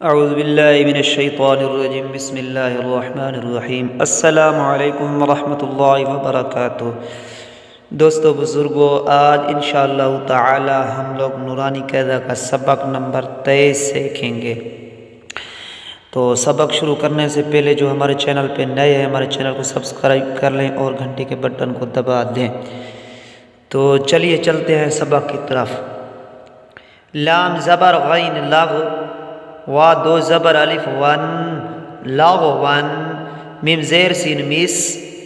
اعوذ باللہ من الشیطان الرجیم بسم اللہ الرحمن الرحیم السلام علیکم ورحمۃ اللہ وبرکاتہ۔ دوستو بزرگو، آج انشاءاللہ تعالی ہم لوگ نورانی قاعدہ کا سبق نمبر 23 سیکھیں گے۔ تو سبق شروع کرنے سے پہلے جو ہمارے چینل پہ نئے ہیں ہمارے چینل کو سبسکرائب کر لیں اور گھنٹی کے بٹن کو دبا دیں۔ تو چلیے چلتے ہیں سبق کی طرف۔ لام زبر غین لغ، وا دو زبر الف ون لغون، میم زیر سین مس،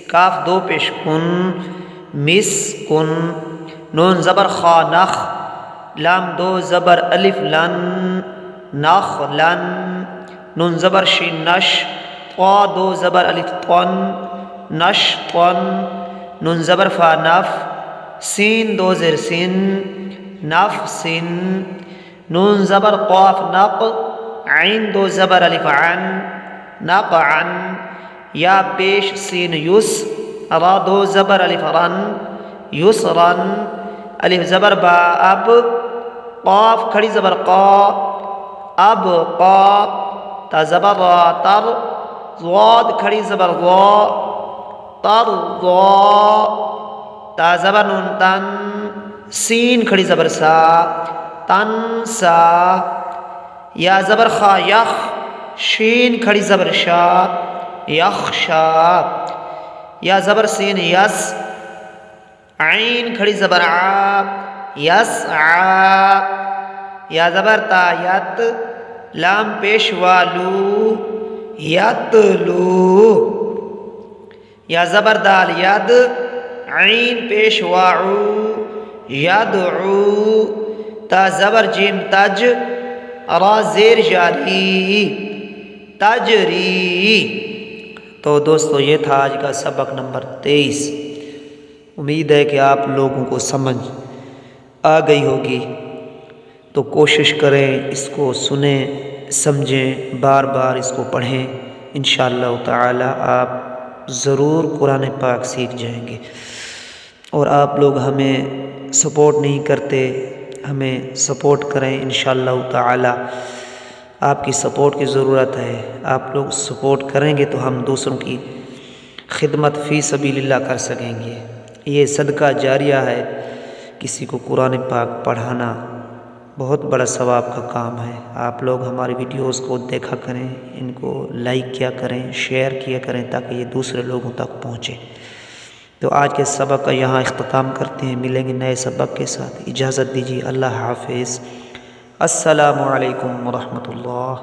کاف دو پیش کن مس کن، نون زبر خا نخ، لام دو زبر الف لن نخ لن، نون زبر شین نش، طا دو زبر الف طن نش طن، نون زبر فا نف، سین دو زیر سین نف سین، نون زبر قاف نق، عین دو زبر الف عن نقعن، یا پیش سین یس، را دو زبر الف رن یسرن، الف زبر با اب، قاف کھڑی زبر قا اب قا، تا زبر را تر، ضاد کھڑی زبر ضا تر ضا، تا زبر نون تن، سین کھڑی زبر سا تن سا، یا زبر خا یخ، شین کھڑی زبر شا یخشا، یا زبر سین یس، عین کھڑی زبر آ یسعا، یا زبر تا یت، لام پیش والو یتلو، یا زبر دال ید، عین پیش واعو یدعو، تا زبر جیم تج، را زیر جاری تجری۔ تو دوستو یہ تھا آج کا سبق نمبر 23۔ امید ہے کہ آپ لوگوں کو سمجھ آ گئی ہوگی، تو کوشش کریں اس کو سنیں سمجھیں، بار بار اس کو پڑھیں، انشاءاللہ تعالی آپ ضرور قرآن پاک سیکھ جائیں گے۔ اور آپ لوگ ہمیں سپورٹ نہیں کرتے، ہمیں سپورٹ کریں، انشاءاللہ تعالی آپ کی سپورٹ کی ضرورت ہے۔ آپ لوگ سپورٹ کریں گے تو ہم دوسروں کی خدمت فی سبیل اللہ کر سکیں گے۔ یہ صدقہ جاریہ ہے، کسی کو قرآن پاک پڑھانا بہت بڑا ثواب کا کام ہے۔ آپ لوگ ہماری ویڈیوز کو دیکھا کریں، ان کو لائک کیا کریں، شیئر کیا کریں تاکہ یہ دوسرے لوگوں تک پہنچے۔ تو آج کے سبق کا یہاں اختتام کرتے ہیں، ملیں گے نئے سبق کے ساتھ۔ اجازت دیجیے، اللہ حافظ، السلام علیکم ورحمۃ اللہ۔